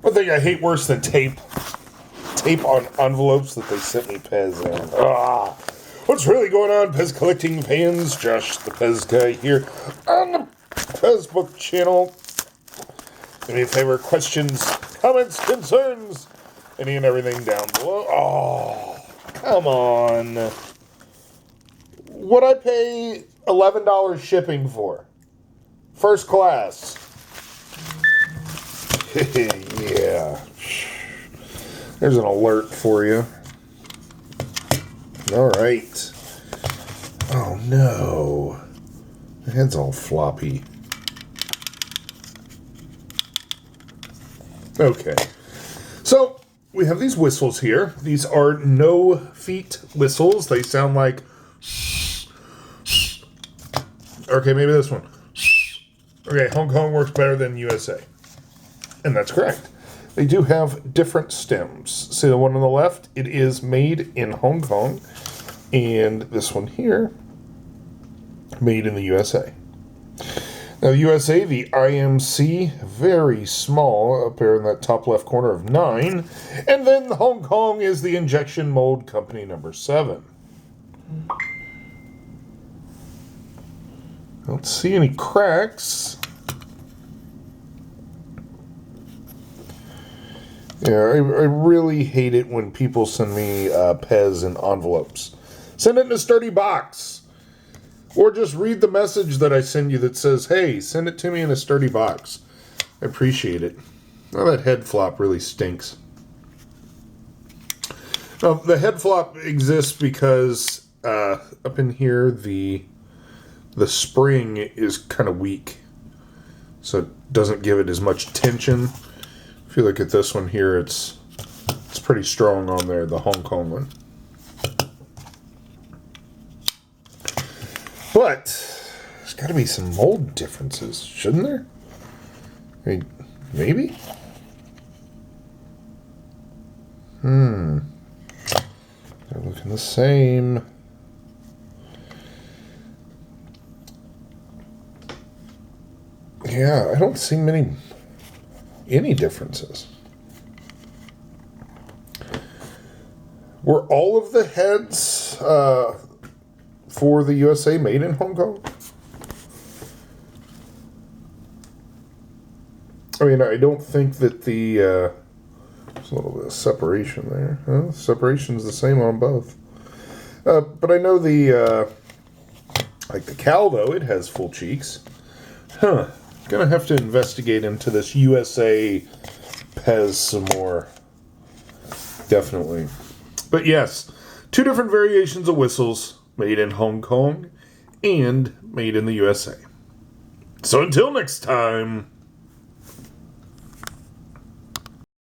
One thing I hate worse than tape on envelopes that they sent me PEZ in. What's really going on, PEZ collecting fans? Josh, the PEZ guy here on the PEZ Book channel. Any favorite questions, comments, concerns, any and everything down below. Oh, come on. What'd I pay $11 shipping for? First class. Yeah. There's an alert for you. Alright. Oh no. The head's all floppy. Okay. So, we have these whistles here. These are no feet whistles. They sound like... Okay, maybe this one. Okay, Hong Kong works better than USA. And that's correct. They do have different stems. See the one on the left? It is made in Hong Kong. And this one here, made in the USA. Now, the USA, the IMC, very small, up there in that top left corner of 9. And then the Hong Kong is the injection mold company number 7. I don't see any cracks. Yeah, I really hate it when people send me PEZ in envelopes. Send it in a sturdy box. Or just read the message that I send you that says, hey, send it to me in a sturdy box. I appreciate it. Now that head flop really stinks. Now, the head flop exists because up in here the spring is kind of weak. So it doesn't give it as much tension. If you look at this one here, it's pretty strong on there, the Hong Kong one. But there's got to be some mold differences, shouldn't there? I mean, maybe? They're looking the same. Yeah, I don't see any differences. Were all of the heads for the USA made in Hong Kong? I mean, I don't think that there's a little bit of separation there. Huh? Separation's the same on both. But I know like the cow, though, it has full cheeks. Huh. Gonna have to investigate into this USA PEZ some more. Definitely. But yes, 2 different variations of whistles made in Hong Kong and made in the USA. So until next time.